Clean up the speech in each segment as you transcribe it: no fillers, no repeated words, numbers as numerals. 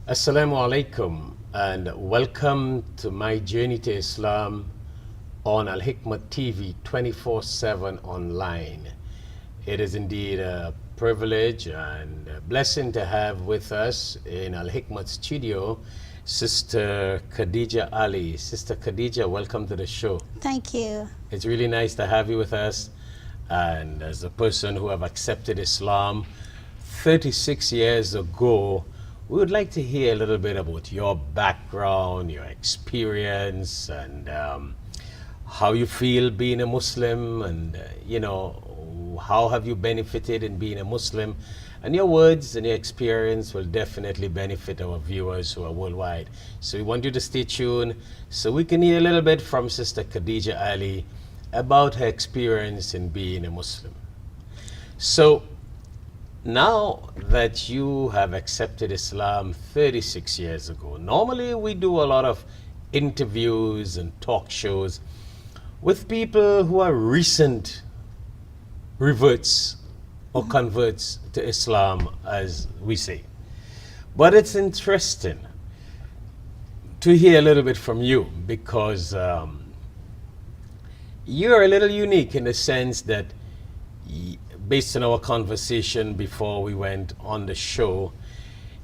Assalamu alaikum and welcome to my journey to Islam on Al Hikmat TV 24/7 online. It is indeed a privilege and a blessing to have with us in Al Hikmat studio Sister Khadijah Ali. Sister Khadijah, welcome to the show. Thank you. It's really nice to have you with us. And as a person who have accepted Islam 36 years ago, we would like to hear a little bit about your background, your experience, and how you feel being a Muslim, and how have you benefited in being a Muslim. And your words and your experience will definitely benefit our viewers who are worldwide. So we want you to stay tuned so we can hear a little bit from Sister Khadijah Ali about her experience in being a Muslim. So now that you have accepted Islam 36 years ago, normally we do a lot of interviews and talk shows with people who are recent reverts or converts to Islam, as we say. But it's interesting to hear a little bit from you because you're a little unique in the sense that based on our conversation before we went on the show,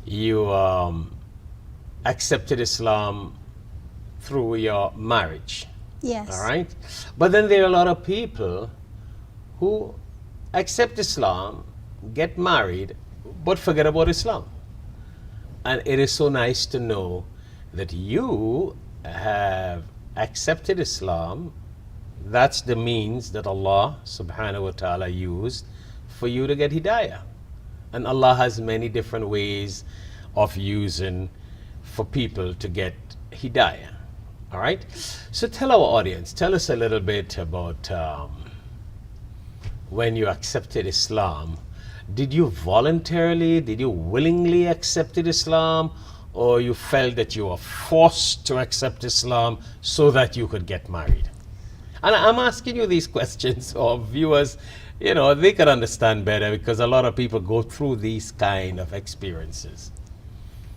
you accepted Islam through your marriage. Yes. All right? But then there are a lot of people who accept Islam, get married, but forget about Islam. And it is so nice to know that you have accepted Islam. That's the means that Allah subhanahu wa ta'ala used for you to get hidayah. And Allah has many different ways of using for people to get hidayah. All right? So tell our audience, tell us a little bit about when you accepted Islam. Did you voluntarily, did you willingly accept Islam, or you felt that you were forced to accept Islam so that you could get married? And I'm asking you these questions so viewers, they can understand better, because a lot of people go through these kind of experiences.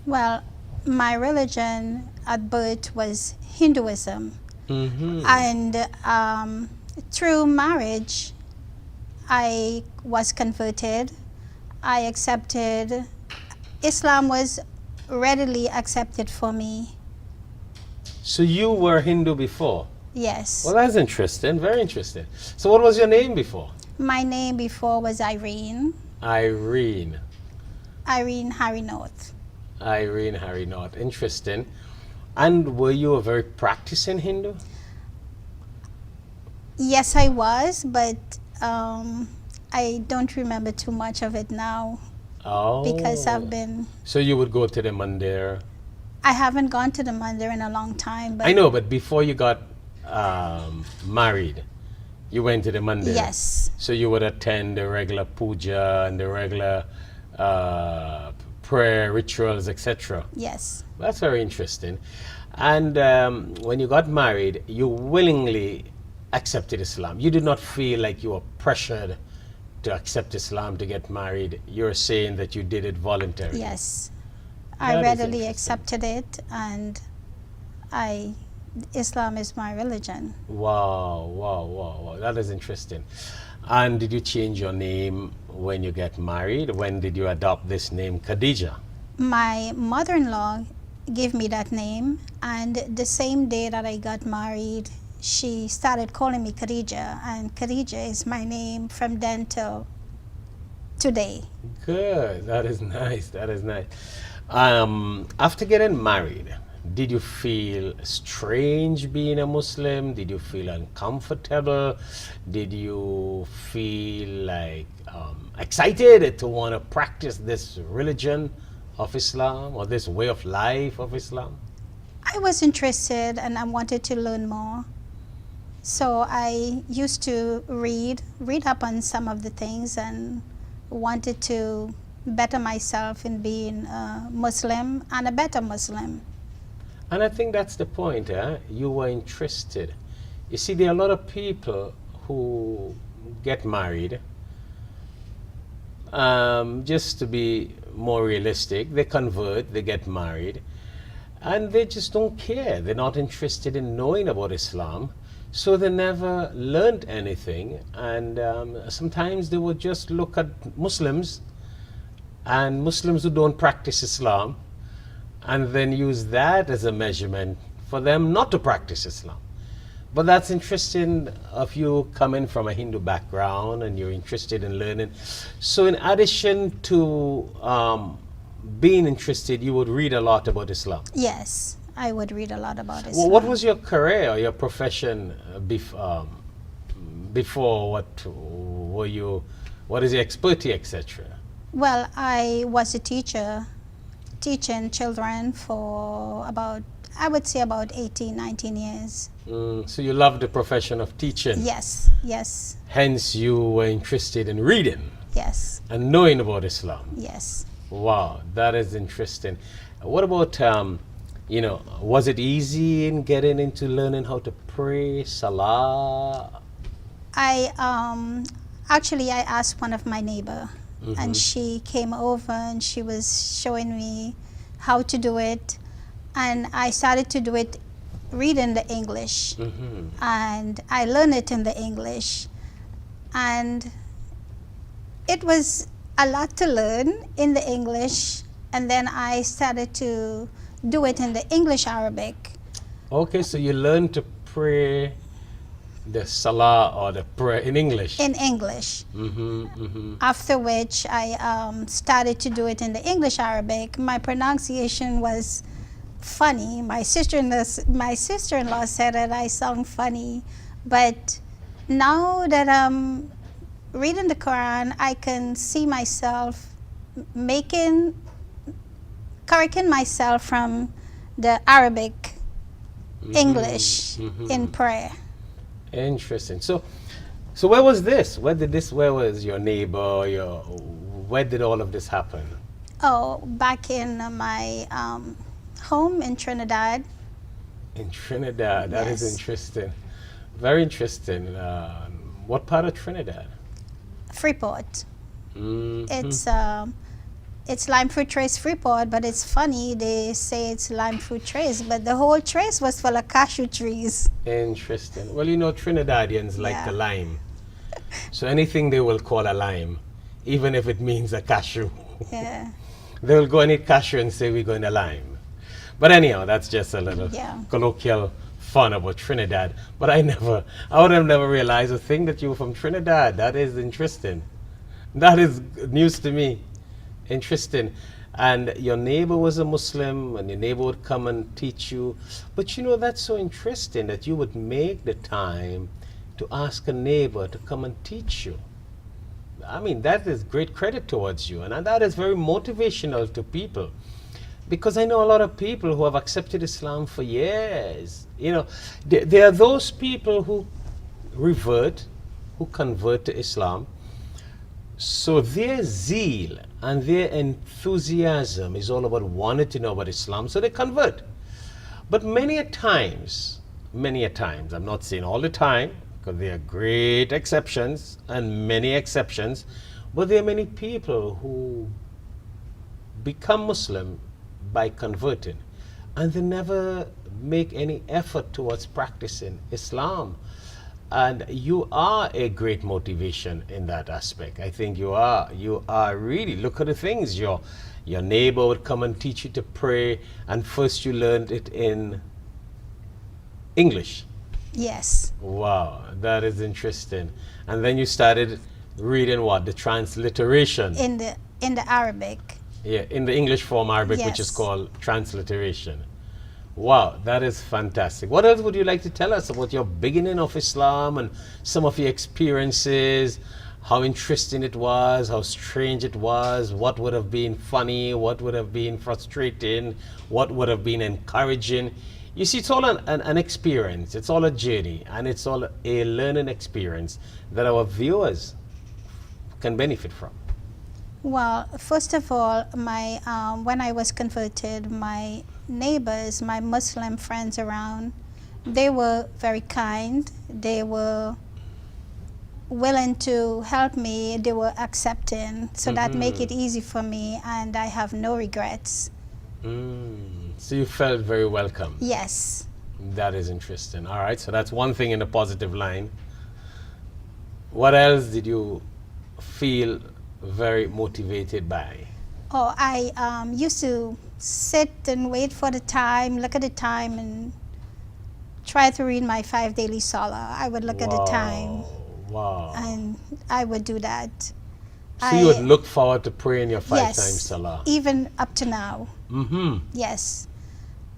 Well, my religion at birth was Hinduism. Mm-hmm. And through marriage, I was converted. I accepted. Islam was readily accepted for me. So you were Hindu before? Yes. Well, that's interesting, very interesting. So what was your name before? My name before was Irene. Irene. Irene Harinoth. Irene Harinoth. Interesting. And were you a very practicing Hindu? Yes, I was, but I don't remember too much of it now. Oh. Because I've been... So you would go to the mandir? I haven't gone to the mandir in a long time. But I know, but before you got married, you went to the mandir? Yes. So you would attend the regular puja and the regular prayer rituals, etc.? Yes. That's very interesting. And when you got married, you willingly accepted Islam. You did not feel like you were pressured to accept Islam to get married. You're saying that you did it voluntarily. Yes. I readily accepted it, and Islam is my religion. Wow, wow, wow, wow. That is interesting. And did you change your name when you get married? When did you adopt this name, Khadijah? My mother-in-law gave me that name, and the same day that I got married, she started calling me Khadijah, and Khadijah is my name from then till today. Good. That is nice. That is nice. After getting married, did you feel strange being a Muslim? Did you feel uncomfortable? Did you feel like excited to want to practice this religion of Islam, or this way of life of Islam? I was interested and I wanted to learn more. So I used to read up on some of the things and wanted to better myself in being a Muslim and a better Muslim. And I think that's the point, you were interested. You see, there are a lot of people who get married just to be more realistic. They convert, they get married, and they just don't care. They're not interested in knowing about Islam, so they never learned anything. And sometimes they would just look at Muslims and Muslims who don't practice Islam, and then use that as a measurement for them not to practice Islam. But that's interesting of you coming from a Hindu background and you're interested in learning. So in addition to being interested, you would read a lot about Islam. Yes, I would read a lot about Islam. Well, what was your career or your profession before? What were you? What is your expertise, etc.? Well, I was a teacher, teaching children for about, I would say about 18, 19 years. So you love the profession of teaching. Yes, yes, Hence you were interested in reading yes, and knowing about Islam. yes. Wow, that is interesting. What about, was it easy in getting into learning how to pray, salah? Actually, I asked one of my neighbor, and she came over and she was showing me how to do it, and I started to do it reading the English, and I learned it in the English, and it was a lot to learn in the English, and then I started to do it in the English Arabic. Okay, so you learned to pray the salah or the prayer in English. In English. After which I started to do it in the English Arabic. My pronunciation was funny. My sister-in-law said that I sound funny, but now that I'm reading the Quran, I can see myself correcting myself from the Arabic English in prayer. Interesting. So where was this? Where was your neighbor? Where did all of this happen? Oh, back in my home in Trinidad. In Trinidad, that is Yes. interesting. Very interesting. What part of Trinidad? Freeport. It's lime fruit trace Freeport, but it's funny, they say it's lime fruit trace, but the whole trace was full of cashew trees. Interesting. Well, Trinidadians like Yeah. the lime. So anything they will call a lime, even if it means a cashew. Yeah. They will go and eat cashew and say we're going to lime. But anyhow, that's just a little Yeah. colloquial fun about Trinidad. But I would have never realized a thing that you were from Trinidad. That is interesting. That is news to me. Interesting. And your neighbor was a Muslim, and your neighbor would come and teach you. But that's so interesting that you would make the time to ask a neighbor to come and teach you. I mean, that is great credit towards you, and that is very motivational to people. Because I know a lot of people who have accepted Islam for years. There are those people who revert, who convert to Islam. So their zeal and their enthusiasm is all about wanting to know about Islam, so they convert. But many a times, I'm not saying all the time, because there are great exceptions and many exceptions, but there are many people who become Muslim by converting, and they never make any effort towards practicing Islam. And you are a great motivation in that aspect. I think you are really. Look at the things. Your neighbor would come and teach you to pray, and first you learned it in English. Yes. Wow, that is interesting. And then you started reading what? The transliteration. In the Arabic. Yeah, in the English form Arabic, which is Yes. called transliteration. Wow, that is fantastic. What else would you like to tell us about your beginning of Islam and some of your experiences, how interesting it was, how strange it was, what would have been funny, what would have been frustrating, what would have been encouraging? You see, it's all an experience, it's all a journey, and it's all a learning experience that our viewers can benefit from. Well, first of all, when I was converted, my neighbors, my Muslim friends around, they were very kind. They were willing to help me. They were accepting, so that make it easy for me, and I have no regrets. So you felt very welcome. Yes. That is interesting. All right, so that's one thing in the positive line. What else did you feel very motivated by? Oh, I used to sit and wait for the time, look at the time, and try to read my 5 daily salah. I would look at the time, Wow. and I would do that. So you would look forward to praying your 5 Yes, times salah. even up to now. Mm-hmm. Yes,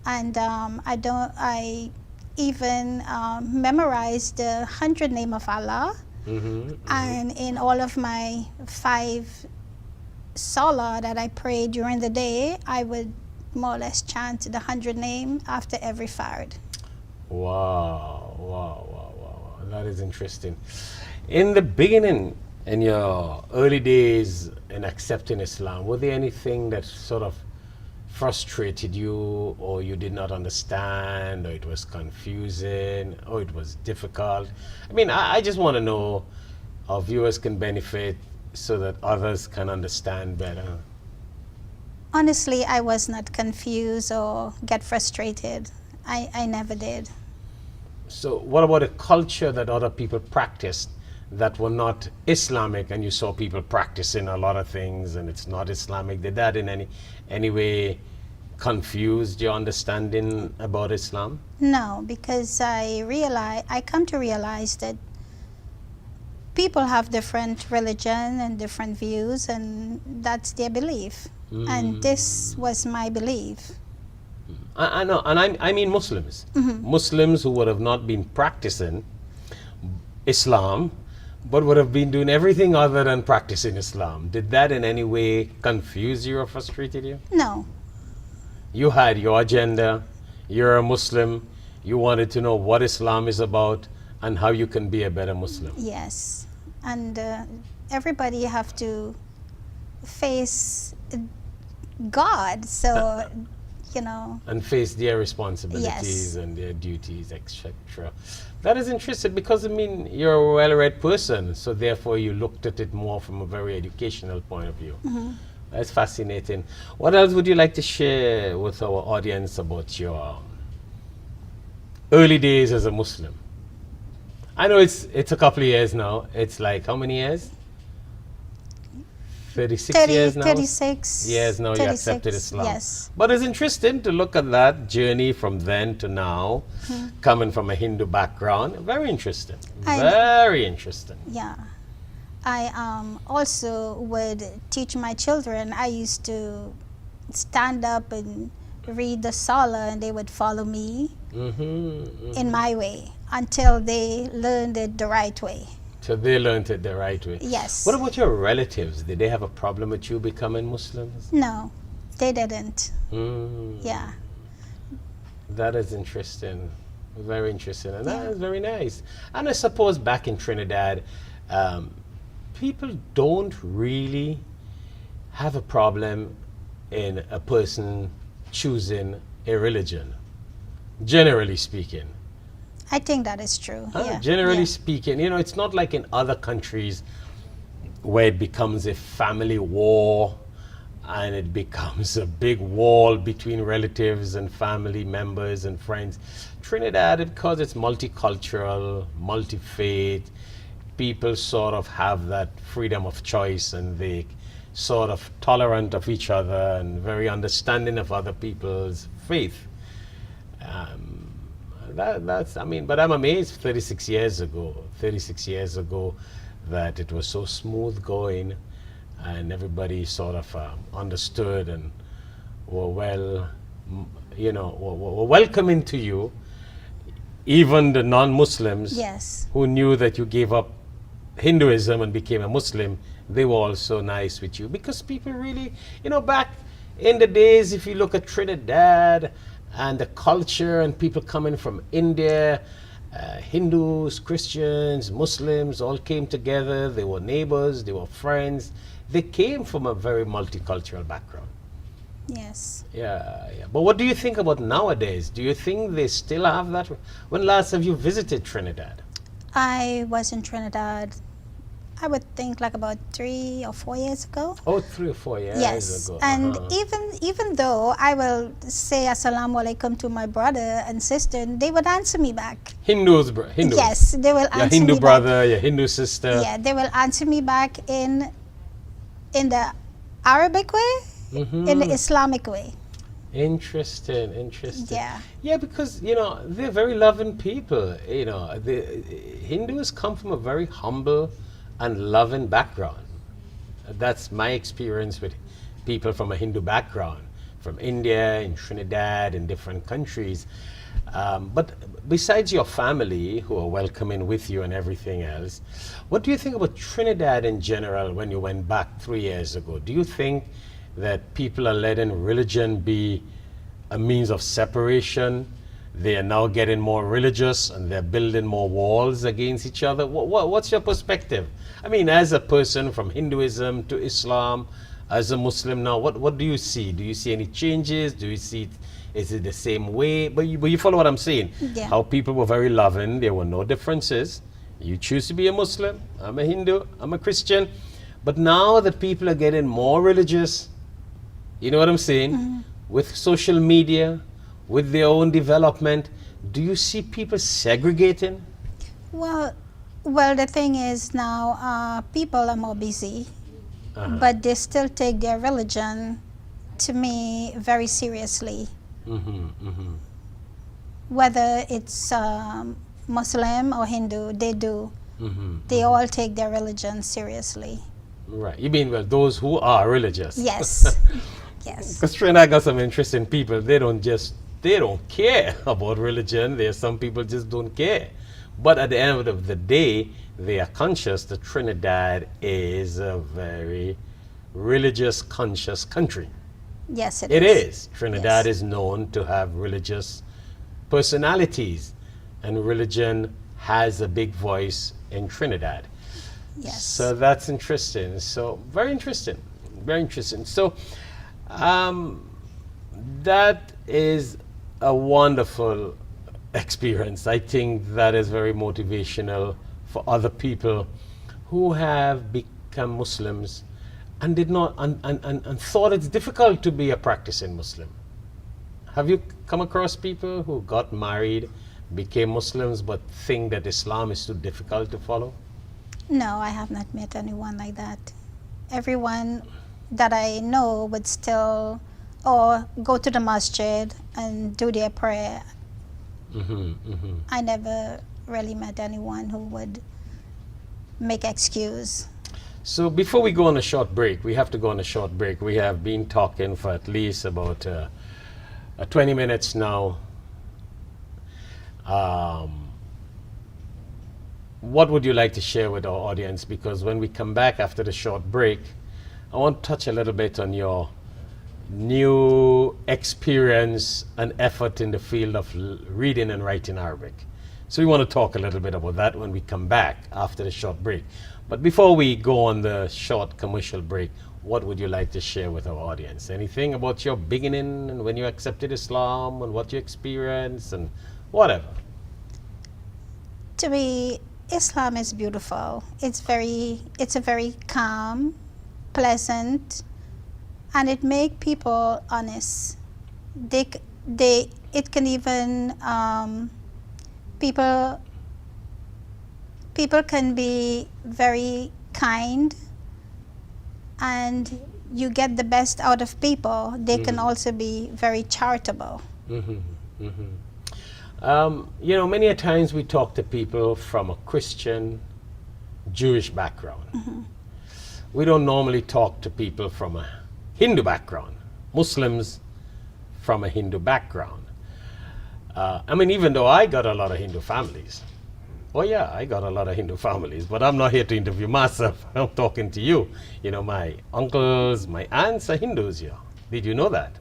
and I even memorized the 100 name of Allah, and in all of my 5 salah that I prayed during the day, I would more or less chant the 100 name after every fard. Wow. That is interesting. In the beginning, in your early days in accepting Islam, were there anything that sort of frustrated you, or you did not understand, or it was confusing, or it was difficult? I mean, I just want to know, our viewers can benefit so that others can understand better. Honestly, I was not confused or get frustrated. I never did. So what about a culture that other people practiced that were not Islamic, and you saw people practicing a lot of things and it's not Islamic? Did that in any way confused your understanding about Islam? No, because I come to realize that people have different religion and different views, and that's their belief. And this was my belief. I know, and I mean Muslims. Muslims who would have not been practicing Islam, but would have been doing everything other than practicing Islam. Did that in any way confuse you or frustrated you? No. You had your agenda, you're a Muslim, you wanted to know what Islam is about and how you can be a better Muslim. Yes. And everybody have to face God, so, you know. And face their responsibilities Yes. and their duties, etc. That is interesting because, I mean, you're a well-read person, so therefore you looked at it more from a very educational point of view. That's fascinating. What else would you like to share with our audience about your early days as a Muslim? I know it's a couple of years now. It's like how many years? 36 years now? 36. Years now you 36, accepted Islam. yes. But it's interesting to look at that journey from then to now, coming from a Hindu background. Very interesting. Very interesting. Yeah. I also would teach my children. I used to stand up and read the Salah, and they would follow me in my way until they learned it the right way. So they learned it the right way. Yes. What about your relatives? Did they have a problem with you becoming Muslims? No, they didn't. Yeah. That is interesting. Very interesting. And that is very nice. And I suppose back in Trinidad, people don't really have a problem in a person choosing a religion, generally speaking. I think that is true. Yeah. Generally speaking, you know, it's not like in other countries where it becomes a family war and it becomes a big wall between relatives and family members and friends. Trinidad, because it's multicultural, multi-faith, people sort of have that freedom of choice, and they sort of tolerant of each other and very understanding of other people's faith. That's, I mean, but I'm amazed 36 years ago that it was so smooth going and everybody sort of understood and were well, you know, were welcoming to you. Even the non-Muslims Yes. who knew that you gave up Hinduism and became a Muslim, they were also nice with you, because people really, you know, back in the days, if you look at Trinidad and the culture and people coming from India, Hindus, Christians, Muslims all came together. They were neighbors, they were friends. They came from a very multicultural background. Yes. Yeah. But what do you think about nowadays? Do you think they still have that? When last have you visited Trinidad? I was in Trinidad I would think like about 3 or 4 years ago. Oh, 3 or 4 years Yes, ago. and even though I will say assalamu alaikum to my brother and sister, they would answer me back. Hindus. Yes, they will Your answer Hindu me brother, back. your Hindu sister. Yeah, they will answer me back in the Arabic way, in the Islamic way. Interesting. Yeah. Yeah, because, they're very loving people. The Hindus come from a very humble and loving background. That's my experience with people from a Hindu background, from India, in Trinidad, in different countries. But besides your family, who are welcoming with you and everything else, what do you think about Trinidad in general when you went back 3 years ago? Do you think that people are letting religion be a means of separation? They are now getting more religious and they're building more walls against each other. What's your perspective? I mean, as a person from Hinduism to Islam, as a Muslim now, what do you see? Do you see any changes? Do you see, is it the same way? But you follow what I'm saying? Yeah. How people were very loving, there were no differences. You choose to be a Muslim, I'm a Hindu, I'm a Christian. But now that people are getting more religious, you know what I'm saying? With social media, with their own development, do you see people segregating? Well, the thing is now people are more busy, but they still take their religion, to me, very seriously. Whether it's Muslim or Hindu, they do. They all take their religion seriously. Right. You mean, well, those who are religious? Yes. Yes. Because Trinidad got some interesting people. They don't care about religion. There are some people just don't care. But at the end of the day, they are conscious that Trinidad is a very religious conscious country. Yes, It is. Trinidad is known to have religious personalities, and religion has a big voice in Trinidad. Yes. So that's interesting. So very interesting. Very interesting. So that is a wonderful experience. I think that is very motivational for other people who have become Muslims and did not and thought it's difficult to be a practicing Muslim. Have you come across people who got married, became Muslims, but think that Islam is too difficult to follow? No, I have not met anyone like that. Everyone that I know would still or go to the masjid and do their prayer. I never really met anyone who would make excuse. So before we go on a short break, we have to go on a short break. We have been talking for at least about 20 minutes now. What would you like to share with our audience? Because when we come back after the short break, I want to touch a little bit on your new experience and effort in the field of reading and writing Arabic. So we want to talk a little bit about that when we come back after the short break. But before we go on the short commercial break, what would you like to share with our audience? Anything about your beginning and when you accepted Islam and what you experienced and whatever? To me, Islam is beautiful. It's a very calm, pleasant, and it make people honest. It can even people can be very kind, and you get the best out of people. They can also be very charitable. Many a times we talk to people from a Christian, Jewish background. We don't normally talk to people from a Hindu background, Muslims from a Hindu background. Even though I got a lot of Hindu families. Oh yeah, I got a lot of Hindu families, but I'm not here to interview myself. I'm talking to you. My uncles, my aunts are Hindus here. Did you know that?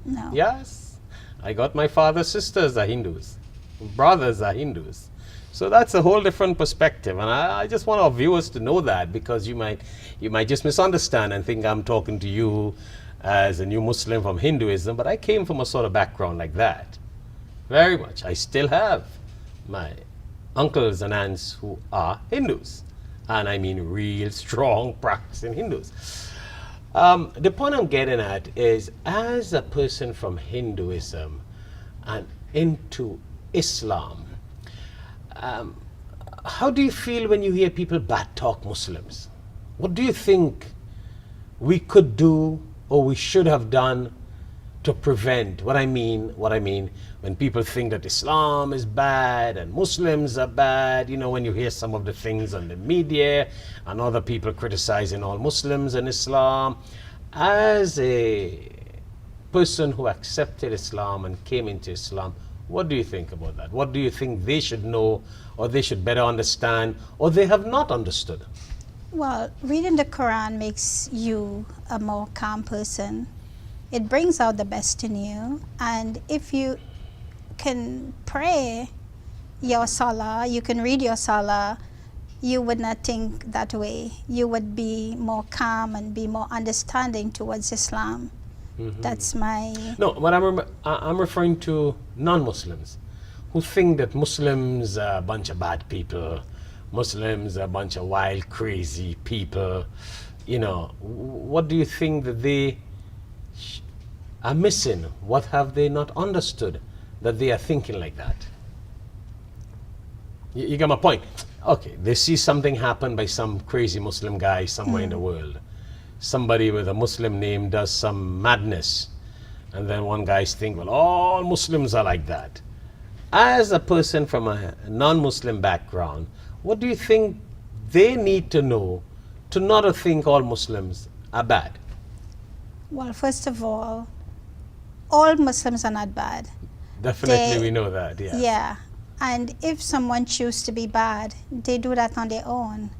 No. Yes. I got my father's sisters are Hindus. Brothers are Hindus. So that's a whole different perspective. And I just want our viewers to know that, because you might just misunderstand and think I'm talking to you as a new Muslim from Hinduism, but I came from a sort of background like that. Very much. I still have my uncles and aunts who are Hindus. And I mean real strong practicing Hindus. The point I'm getting at is, as a person from Hinduism and into Islam, how do you feel when you hear people bad talk Muslims? What do you think we could do or we should have done to prevent what I mean when people think that Islam is bad and Muslims are bad? You know, when you hear some of the things on the media and other people criticizing all Muslims and Islam. As a person who accepted Islam and came into Islam, what do you think about that? What do you think they should know, or they should better understand, or they have not understood? Well, reading the Quran makes you a more calm person. It brings out the best in you. And if you can pray your salah, you can read your salah, you would not think that way. You would be more calm and be more understanding towards Islam. That's my... No, but I'm referring to non-Muslims who think that Muslims are a bunch of bad people, Muslims are a bunch of wild, crazy people. You know, what do you think that they are missing? What have they not understood that they are thinking like that? You get my point? Okay, they see something happen by some crazy Muslim guy somewhere in the world. Somebody with a Muslim name does some madness, and then one guy's think, well, all Muslims are like that. As a person from a non-Muslim background, what do you think they need to know to not think all Muslims are bad? Well, first of all Muslims are not bad. Definitely, we know that, yes. Yeah. And if someone chooses to be bad, they do that on their own.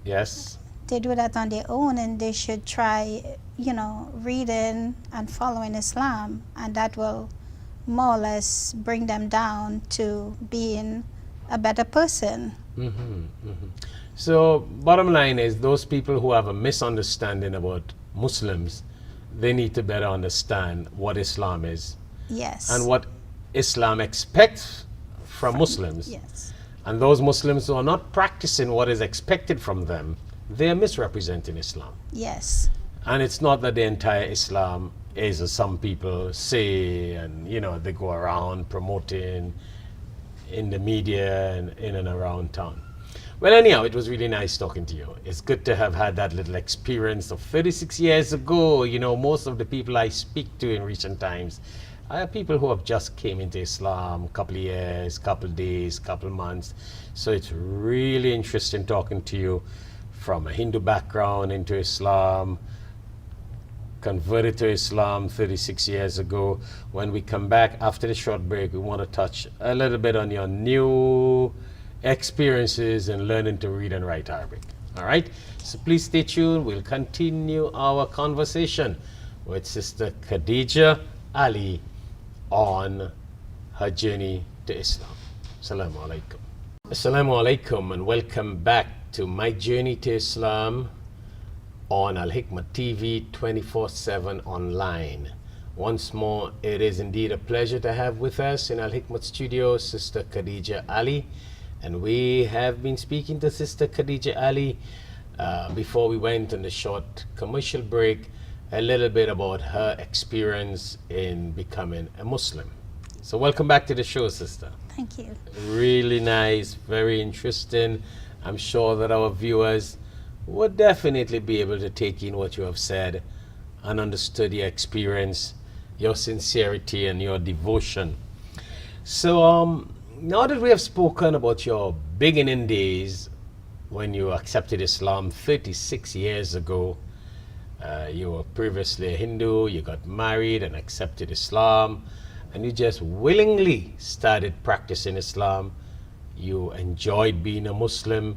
Yes. They do that on their own, and they should try, reading and following Islam, and that will more or less bring them down to being a better person. So, bottom line is, those people who have a misunderstanding about Muslims, they need to better understand what Islam is. Yes. And what Islam expects from Muslims. Yes. And those Muslims who are not practicing what is expected from them, they are misrepresenting Islam. Yes. And it's not that the entire Islam is, as some people say, and they go around promoting in the media and in and around town. Well, anyhow, it was really nice talking to you. It's good to have had that little experience of 36 years ago. Most of the people I speak to in recent times are people who have just came into Islam, couple of years, couple of days, couple of months. So it's really interesting talking to you from a Hindu background into Islam, converted to Islam 36 years ago. When we come back after the short break, we want to touch a little bit on your new experiences in learning to read and write Arabic. All right? So please stay tuned. We'll continue our conversation with Sister Khadijah Ali on her journey to Islam. Assalamu alaikum. Assalamu alaikum, and welcome back to my journey to Islam on Hikmat TV 24/7 online. Once more, it is indeed a pleasure to have with us in Hikmat studio Sister Khadijah Ali, and we have been speaking to Sister Khadijah Ali before we went on the short commercial break, a little bit about her experience in becoming a Muslim. So welcome back to the show, Sister. Thank you. Really nice, very interesting. I'm sure that our viewers would definitely be able to take in what you have said and understood your experience, your sincerity, and your devotion. So now that we have spoken about your beginning days when you accepted Islam 36 years ago, you were previously a Hindu, you got married and accepted Islam, and you just willingly started practicing Islam. You enjoyed being a Muslim.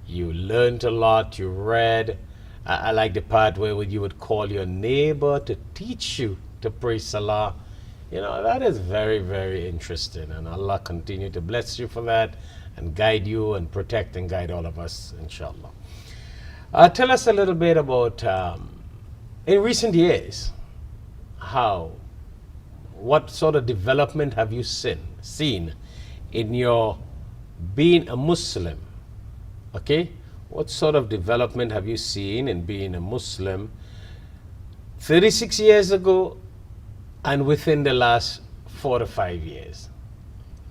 You learned a lot. You read. I like the part where you would call your neighbor to teach you to pray Salah. That is very, very interesting. And Allah continue to bless you for that and guide you and protect and guide all of us, inshallah. Tell us a little bit about, in recent years, what sort of development have you seen in your being a Muslim? Okay? What sort of development have you seen in being a Muslim 36 years ago and within the last 4 to 5 years?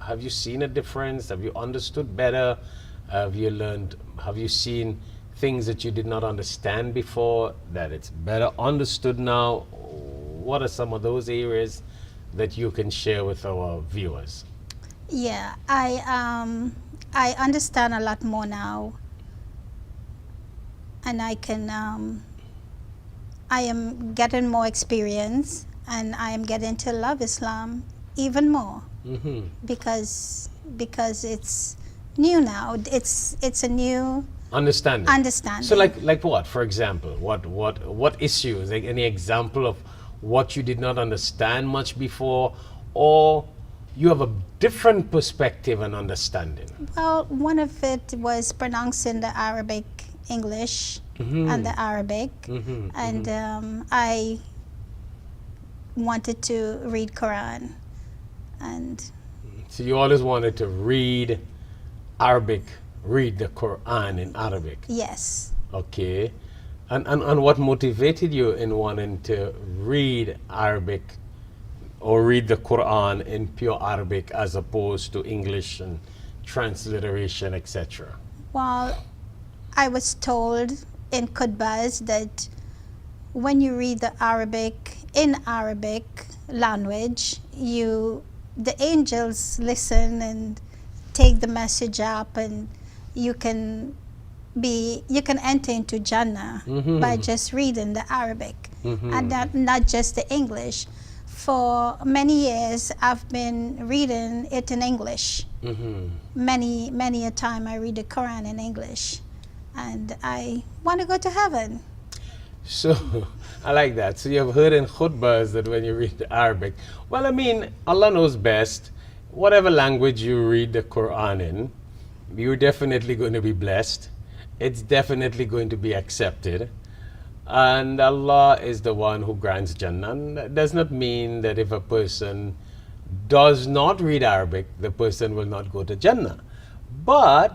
Have you seen a difference? Have you understood better? Have you seen things that you did not understand before that it's better understood now? What are some of those areas that you can share with our viewers? Yeah, I understand a lot more now, and I am getting more experience, and I am getting to love Islam even more because it's new now. It's a new Understanding. So like what? For example, what issues? Like any example of what you did not understand much before, or you have a different perspective and understanding? Well, one of it was pronouncing the Arabic English and the Arabic, and I wanted to read Quran, and so you always wanted to read Arabic, read the Quran in Arabic. yes. Okay. And what motivated you in wanting to read Arabic or read the Quran in pure Arabic as opposed to English and transliteration, etc.? Well, I was told in khutbahs that when you read the Arabic in Arabic language, the angels listen and take the message up, and you can enter into Jannah by just reading the Arabic and not just the English. For many years, I've been reading it in English. Many a time I read the Quran in English, and I want to go to heaven. So, I like that. So you have heard in khutbahs that when you read the Arabic, well, I mean, Allah knows best. Whatever language you read the Quran in, you're definitely going to be blessed. It's definitely going to be accepted. And Allah is the one who grants Jannah. And that does not mean that if a person does not read Arabic, the person will not go to Jannah. But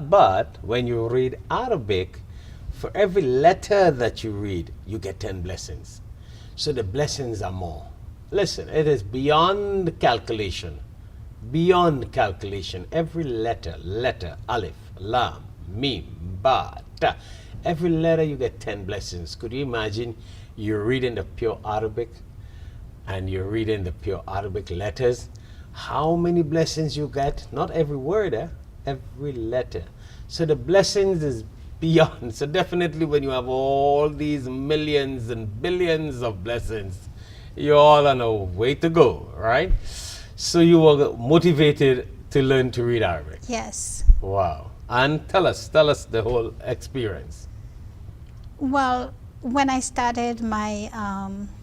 when you read Arabic, for every letter that you read, you get 10 blessings. So the blessings are more. Listen, it is beyond calculation. Beyond calculation. Every letter, alif, lam, mim, ba, ta. Every letter you get 10 blessings. Could you imagine you're reading the pure Arabic and you're reading the pure Arabic letters? How many blessings you get? Not every word, every letter. So the blessings is beyond. So definitely when you have all these millions and billions of blessings, you're all on a way to go, right? So you were motivated to learn to read Arabic. Yes. Wow. And tell us the whole experience. Well, when I started my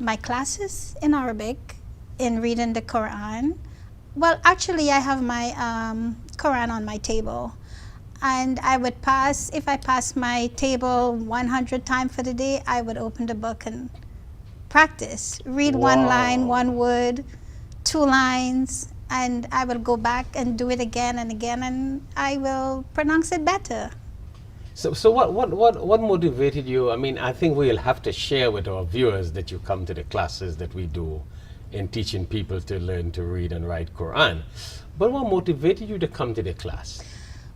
my classes in Arabic, in reading the Quran, well, actually I have my Quran on my table, and I would if I passed my table 100 times for the day, I would open the book and practice, read one line, one word, 2 lines, and I will go back and do it again and again, and I will pronounce it better. So what motivated you? I mean, I think we'll have to share with our viewers that you come to the classes that we do in teaching people to learn to read and write Quran. But what motivated you to come to the class?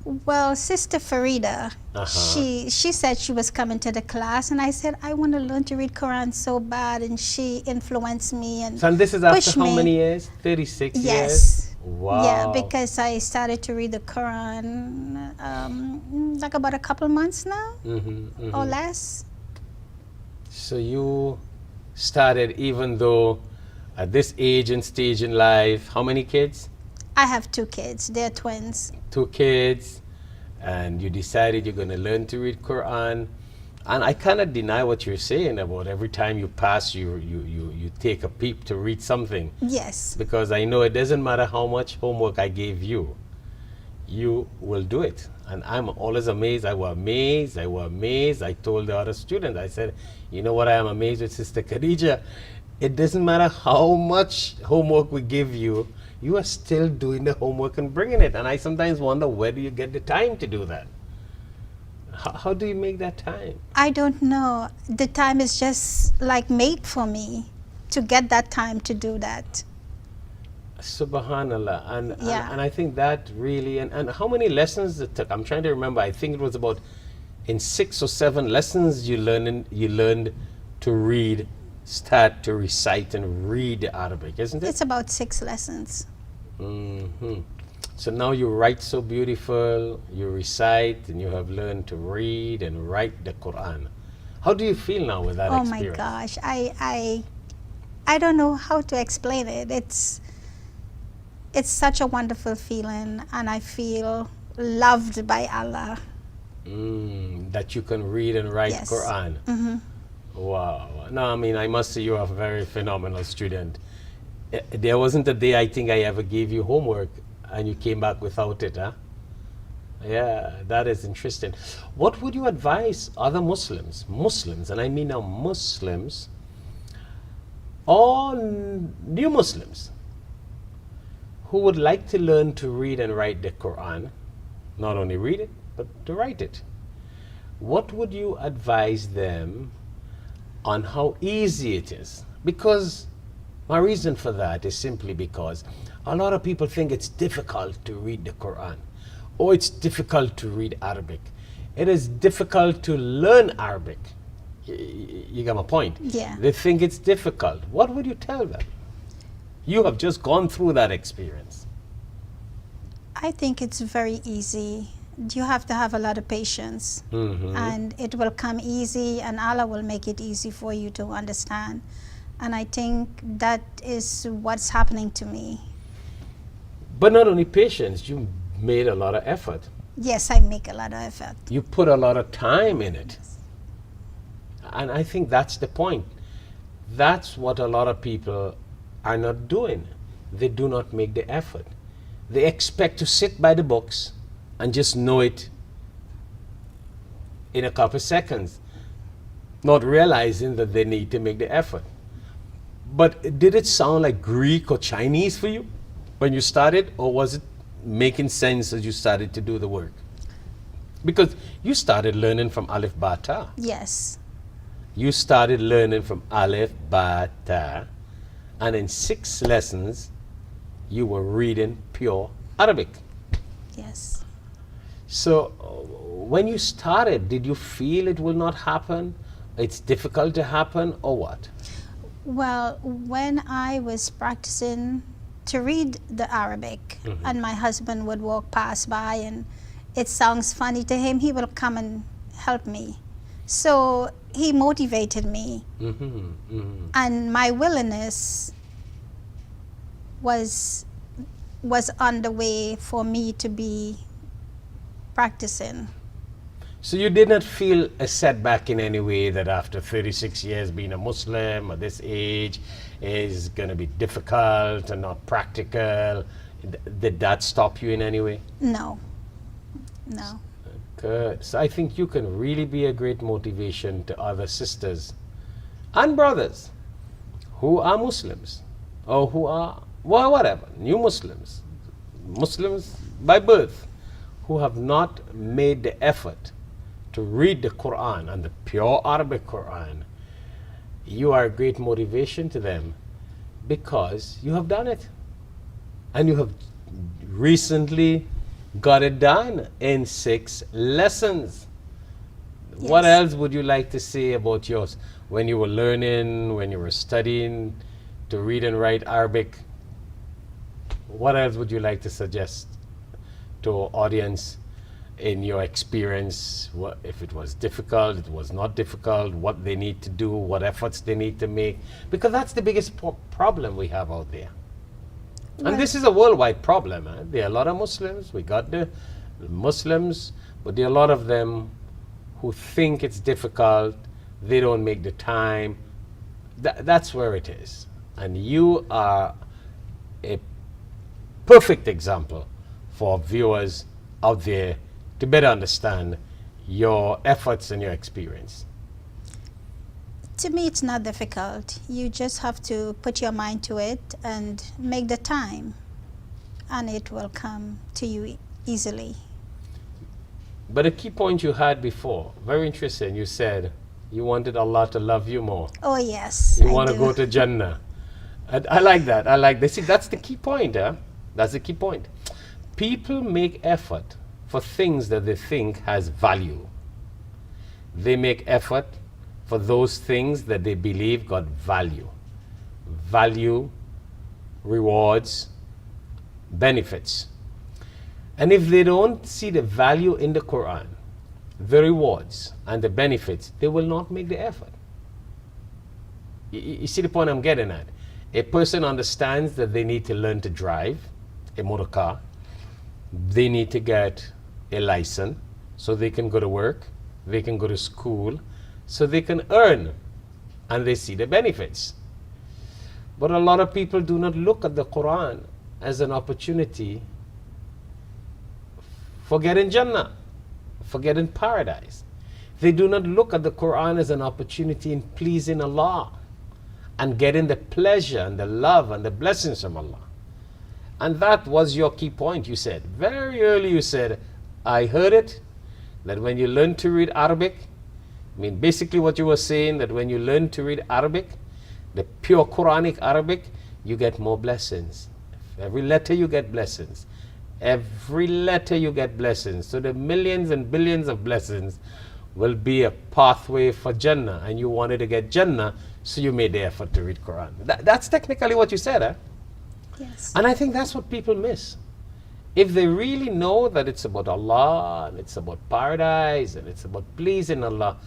Well, Sister Farida, she said she was coming to the class, and I said, I want to learn to read Quran so bad, and she influenced me and So and this is after how many years? 36 years? Yes. Wow. Yeah, because I started to read the Quran like about a couple months now, or less. So you started even though at this age and stage in life, how many kids? I have 2 kids. They're twins. 2 kids, and you decided you're going to learn to read Quran. And I cannot deny what you're saying about every time you pass, you take a peep to read something. Yes. Because I know it doesn't matter how much homework I gave you, you will do it. And I'm always amazed. I was amazed. I told the other students, I said, you know what I am amazed with, Sister Khadijah? It doesn't matter how much homework we give you, you are still doing the homework and bringing it. And I sometimes wonder, where do you get the time to do that? How do you make that time? I don't know. The time is just like made for me to get that time to do that. Subhanallah. And, Yeah. and I think that really, and how many lessons it took? I'm trying to remember. I think it was about in 6 or 7 lessons you learned to read, start to recite and read Arabic, isn't it? It's about 6 lessons. So now you write so beautiful, you recite, and you have learned to read and write the Quran. How do you feel now with that Oh experience? my gosh. I don't know how to explain it. It's such a wonderful feeling, and I feel loved by Allah. That you can read and write Yes. Quran. Wow. No, I mean, I must say you are a very phenomenal student. There wasn't a day I think I ever gave you homework and you came back without it, huh? Yeah, that is interesting. What would you advise other Muslims, and I mean now Muslims, or new Muslims, who would like to learn to read and write the Quran, not only read it, but to write it? What would you advise them on how easy it is? Because my reason for that is simply because a lot of people think it's difficult to read the Quran, or it's difficult to read Arabic. It is difficult to learn Arabic. You got my point? Yeah. They think it's difficult. What would you tell them? You have just gone through that experience. I think it's very easy. You have to have a lot of patience, and it will come easy, and Allah will make it easy for you to understand. And I think that is what's happening to me. But not only patience, you made a lot of effort. Yes, I make a lot of effort. You put a lot of time in it. And I think that's the point. That's what a lot of people are not doing. They do not make the effort. They expect to sit by the books and just know it in a couple of seconds, not realizing that they need to make the effort. But did it sound like Greek or Chinese for you when you started, or was it making sense as you started to do the work? Because you started learning from Alif Ba Ta. Yes. You started learning from Alif Ba Ta, and in 6 lessons, you were reading pure Arabic. Yes. So when you started, did you feel it will not happen? It's difficult to happen, or what? Well, when I was practicing to read the Arabic, and my husband would walk past by and it sounds funny to him, he will come and help me. So he motivated me, and my willingness was on the way for me to be practicing. So you did not feel a setback in any way that after 36 years being a Muslim at this age is going to be difficult and not practical? Did that stop you in any way? No. Good. So I think you can really be a great motivation to other sisters and brothers who are Muslims, or who are, well, whatever, new Muslims by birth, who have not made the effort to read the Quran and the pure Arabic Quran. You are a great motivation to them because you have done it, and you have recently got it done in 6 lessons. Yes. What else would you like to say about yours when you were learning, when you were studying to read and write Arabic? What else would you like to suggest to our audience in your experience? What, if it was difficult, it was not difficult, what they need to do, what efforts they need to make? Because that's the biggest problem we have out there. And this is a worldwide problem. There are a lot of Muslims, we got the Muslims, but there are a lot of them who think it's difficult, they don't make the time. That's where it is. And you are a perfect example for viewers out there to better understand your efforts and your experience. To me, it's not difficult. You just have to put your mind to it and make the time, and it will come to you easily. But a key point you had before, very interesting. You said you wanted Allah to love you more. Oh, yes. You I want to do. go to Jannah. And I like that. I like that. See, that's the key point. That's the key point. People make effort for things that they think has value. They make effort for those things that they believe got value. Value, rewards, benefits. And if they don't see the value in the Quran, the rewards and the benefits, they will not make the effort. You see the point I'm getting at? A person understands that they need to learn to drive a motor car. They need to get a license so they can go to work, they can go to school, so they can earn, and they see the benefits. But a lot of people do not look at the Quran as an opportunity for getting Jannah, for getting paradise. They do not look at the Quran as an opportunity in pleasing Allah and getting the pleasure and the love and the blessings from Allah. And that was your key point. You said, very early you said, I heard it, that when you learn to read Arabic, I mean basically what you were saying, that when you learn to read Arabic, the pure Quranic Arabic, you get more blessings. Every letter you get blessings. Every letter you get blessings. So the millions and billions of blessings will be a pathway for Jannah, and you wanted to get Jannah, so you made the effort to read Quran. That's technically what you said, eh? Yes. And I think that's what people miss. If they really know that it's about Allah, and it's about paradise, and it's about pleasing Allah,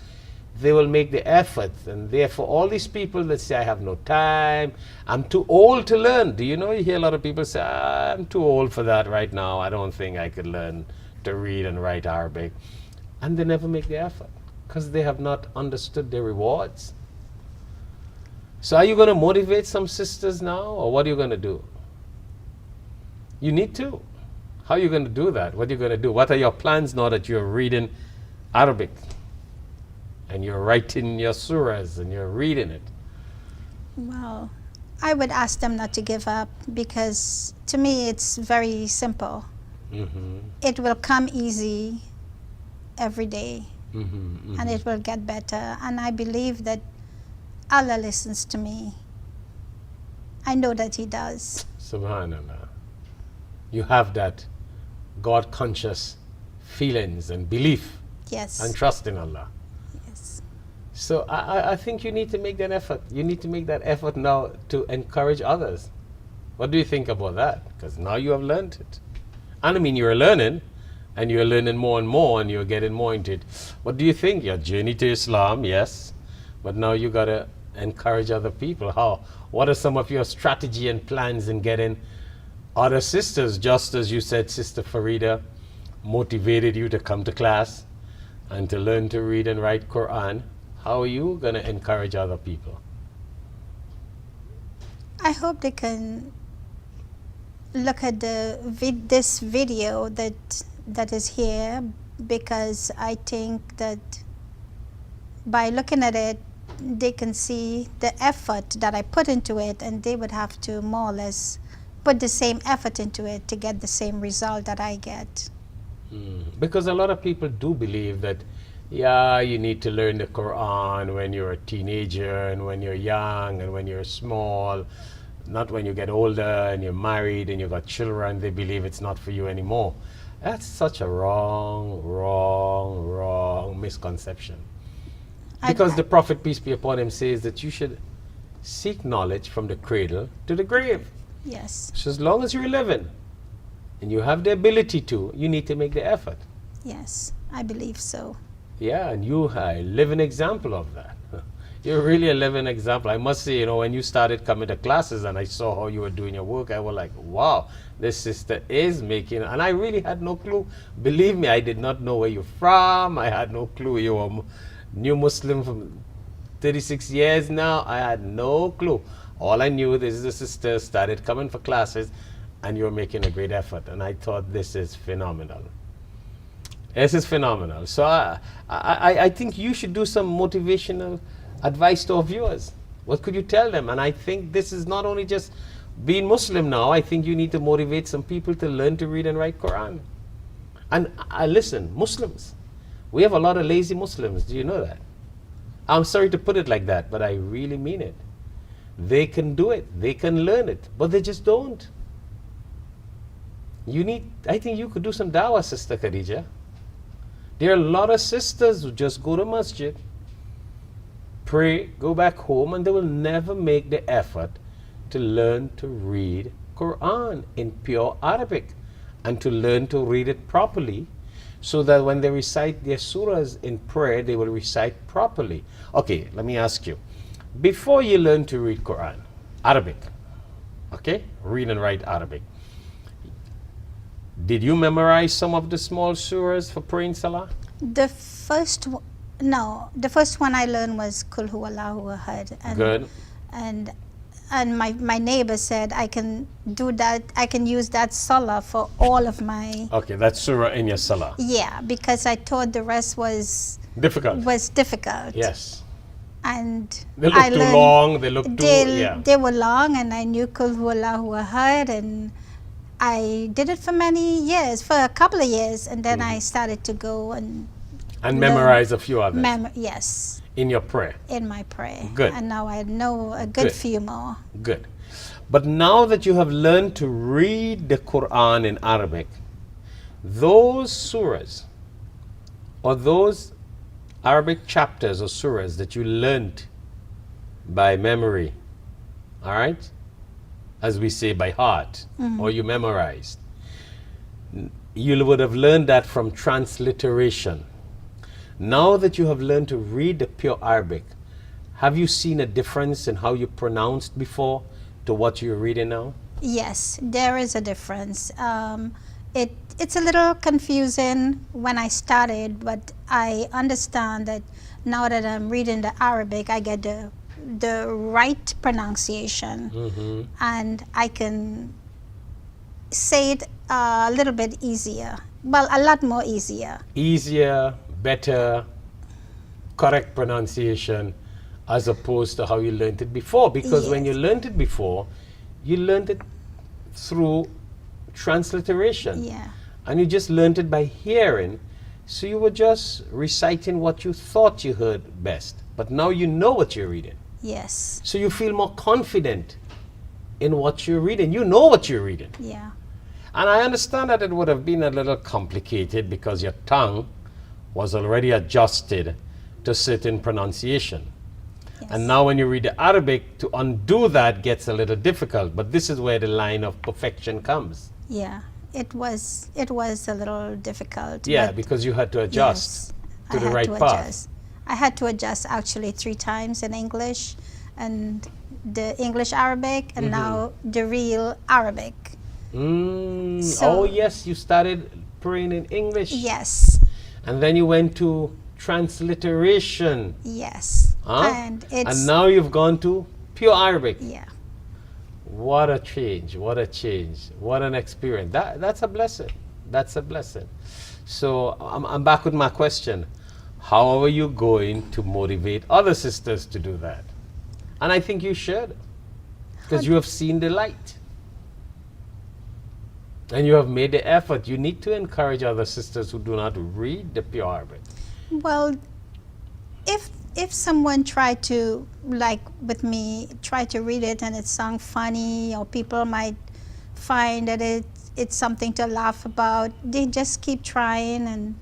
they will make the effort. And therefore, all these people that say, I have no time, I'm too old to learn. Do you know, you hear a lot of people say, I'm too old for that right now. I don't think I could learn to read and write Arabic. And they never make the effort because they have not understood the rewards. So are you going to motivate some sisters now, or what are you going to do? You need to. How are you going to do that? What are you going to do? What are your plans now that you're reading Arabic and you're writing your surahs and you're reading it? Well, I would ask them not to give up, because to me it's very simple. It will come easy every day, and it will get better. And I believe that Allah listens to me. I know that He does. Subhanallah. You have that God conscious feelings and belief Yes. and trust in Allah. Yes. So I think you need to make that effort. You need to make that effort now to encourage others. What do you think about that? Because now you have learned it. And I mean, you're learning, and you're learning more and more, and you're getting more into it. What do you think? Your journey to Islam, yes, but now you got to encourage other people. How? What are some of your strategy and plans in getting other sisters, just as you said, Sister Farida motivated you to come to class and to learn to read and write Quran? How are you going to encourage other people? I hope they can look at this video that is here, because I think that by looking at it, they can see the effort that I put into it, and they would have to more or less put the same effort into it to get the same result that I get. Because a lot of people do believe that, yeah, you need to learn the Quran when you're a teenager and when you're young and when you're small, not when you get older and you're married and you've got children. They believe it's not for you anymore. That's such a wrong misconception. Because the Prophet, peace be upon him, says that you should seek knowledge from the cradle to the grave. Yes. So as long as you're living and you have the ability to, you need to make the effort. Yes, I believe so. Yeah, and you are a living example of that. You're really a living example. I must say, you know, when you started coming to classes and I saw how you were doing your work, I was like, wow, this sister is making, and I really had no clue. Believe me, I did not know where you're from. I had no clue. You were a new Muslim from 36 years now. I had no clue. All I knew is the sister started coming for classes and you're making a great effort. And I thought, this is phenomenal. This is phenomenal. So I think you should do some motivational advice to our viewers. What could you tell them? And I think this is not only just being Muslim now. I think you need to motivate some people to learn to read and write Quran. And listen, Muslims, we have a lot of lazy Muslims. Do you know that? I'm sorry to put it like that, but I really mean it. They can do it. They can learn it, but they just don't. I think you could do some dawah, Sister Khadijah. There are a lot of sisters who just go to masjid, pray, go back home, and they will never make the effort to learn to read Quran in pure Arabic and to learn to read it properly, so that when they recite their surahs in prayer, they will recite properly. Okay, let me ask you. Before you learn to read Quran, Arabic, okay? Read and write Arabic. Did you memorize some of the small surahs for praying Salah? The first one I learned was Kul Huwallahu Ahad. Good. And my neighbor said I can do that. I can use that Salah for all of my. Okay, that's surah in your Salah. Yeah, because I thought the rest was difficult. Yes. And they look too long. They were long, and I knew Kul Huwallahu Ahad, and I did it for many years, for a couple of years, and then I started to go and memorize a few others. Yes. In your prayer. In my prayer. Good. And now I know a good few more. Good. But now that you have learned to read the Quran in Arabic, those surahs or those Arabic chapters or surahs that you learned by memory, all right, as we say by heart, or you memorized, you would have learned that from transliteration. Now that you have learned to read the pure Arabic, have you seen a difference in how you pronounced before to what you're reading now? Yes, there is a difference. It's a little confusing when I started, but I understand that now that I'm reading the Arabic, I get the right pronunciation, and I can say it a little bit easier. Well, a lot more easier. Easier, better, correct pronunciation, as opposed to how you learned it before. Because when you learned it before, you learned it through transliteration. Yeah. And you just learned it by hearing. So you were just reciting what you thought you heard best. But now you know what you're reading. Yes. So you feel more confident in what you're reading. You know what you're reading. Yeah. And I understand that it would have been a little complicated because your tongue was already adjusted to certain pronunciation. Yes. And now when you read the Arabic, to undo that gets a little difficult. But this is where the line of perfection comes. Yeah, it was a little difficult. Yeah, because you had to adjust to the right path. I had to adjust actually 3 times in English, and the English Arabic, and now the real Arabic. Oh yes, you started praying in English. Yes. And then you went to transliteration. Yes. Huh? And now you've gone to pure Arabic. Yeah. What a change, what a change, what an experience. That's a blessing. That's a blessing. So I'm back with my question. How are you going to motivate other sisters to do that? And I think you should, because you have seen the light. And you have made the effort. You need to encourage other sisters who do not read the pure Arabic. Well, if someone tried to, like with me, try to read it and it sounds funny, or people might find that it's something to laugh about, they just keep trying, and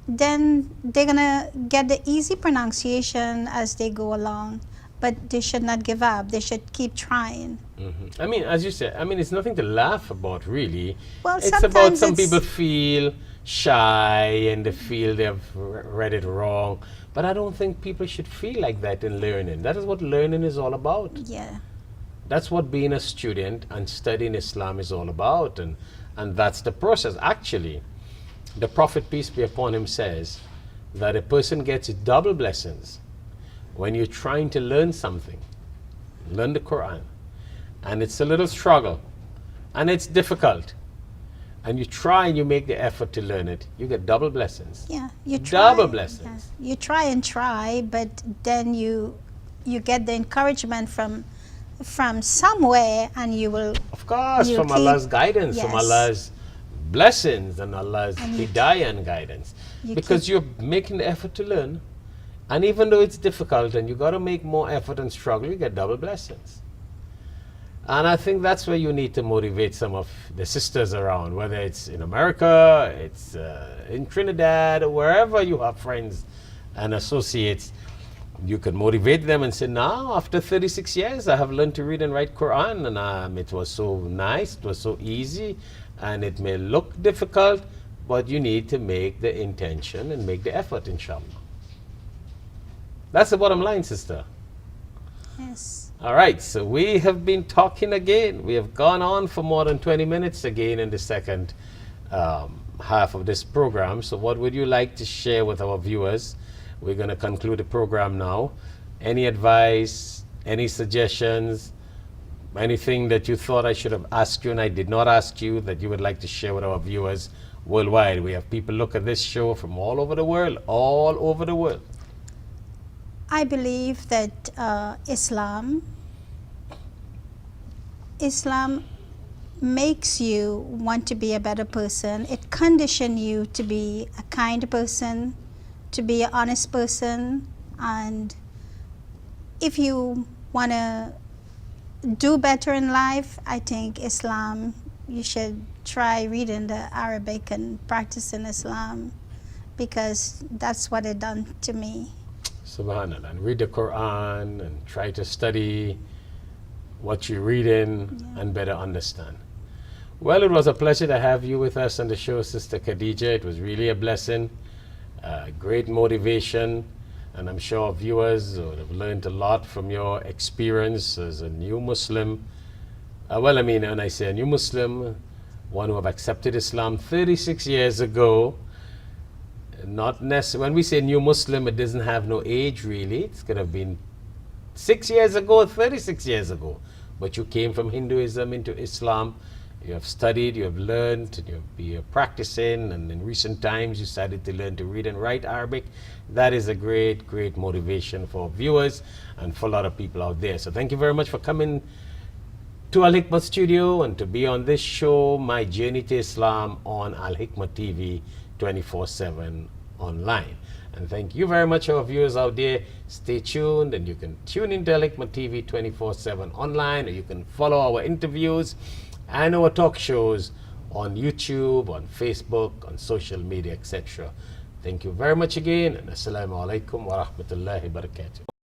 then they're gonna get the easy pronunciation as they go along. But they should not give up. They should keep trying. I mean, as you said, it's nothing to laugh about, really. Well, it's about some people feel shy and they feel they've read it wrong. But I don't think people should feel like that in learning. That is what learning is all about. Yeah. That's what being a student and studying Islam is all about. And that's the process. Actually, the Prophet, peace be upon him, says that a person gets double blessings when you're trying to learn something. Learn the Quran. And it's a little struggle. And it's difficult. And you try and you make the effort to learn it. You get double blessings. Yeah, you try. Double blessings. Yeah. You try and try, but then you get the encouragement from somewhere, and you will. Of course, from Allah's guidance, from Allah's blessings and Allah's And you- hidayah and guidance. you Because you're making the effort to learn. And even though it's difficult and you got to make more effort and struggle, you get double blessings. And I think that's where you need to motivate some of the sisters around, whether it's in America, it's in Trinidad, or wherever you have friends and associates. You can motivate them and say, now, after 36 years, I have learned to read and write Quran, and it was so nice, it was so easy, and it may look difficult, but you need to make the intention and make the effort, inshallah. That's the bottom line, sister. Yes. All right, so we have been talking again. We have gone on for more than 20 minutes again in the second half of this program. So what would you like to share with our viewers? We're going to conclude the program now. Any advice, any suggestions, anything that you thought I should have asked you and I did not ask you that you would like to share with our viewers worldwide? We have people look at this show from all over the world, all over the world. I believe that Islam makes you want to be a better person. It conditions you to be a kind person, to be an honest person, and if you want to do better in life, I think Islam, you should try reading the Arabic and practicing Islam, because that's what it done to me. Subhanallah. And read the Quran and try to study what you're reading and better understand. Well, it was a pleasure to have you with us on the show, Sister Khadijah. It was really a blessing, great motivation, and I'm sure our viewers would have learned a lot from your experience as a new Muslim. Well, I mean, when I say a new Muslim, one who have accepted Islam 36 years ago. Not necessarily, when we say new Muslim, it doesn't have no age really. It could have been 6 years ago, 36 years ago. But you came from Hinduism into Islam. You have studied, you have learned, you're practicing, and in recent times you started to learn to read and write Arabic. That is a great, great motivation for viewers and for a lot of people out there. So thank you very much for coming to Al Hikmat Studio and to be on this show, My Journey to Islam, on Al Hikmat TV 24/7 online. And thank you very much, our viewers out there. Stay tuned, and you can tune into Al Hikmat TV 24/7 online, or you can follow our interviews and our talk shows on YouTube, on Facebook, on social media, etc. Thank you very much again, and Assalamu alaikum wa rahmatullahi wa barakatuh.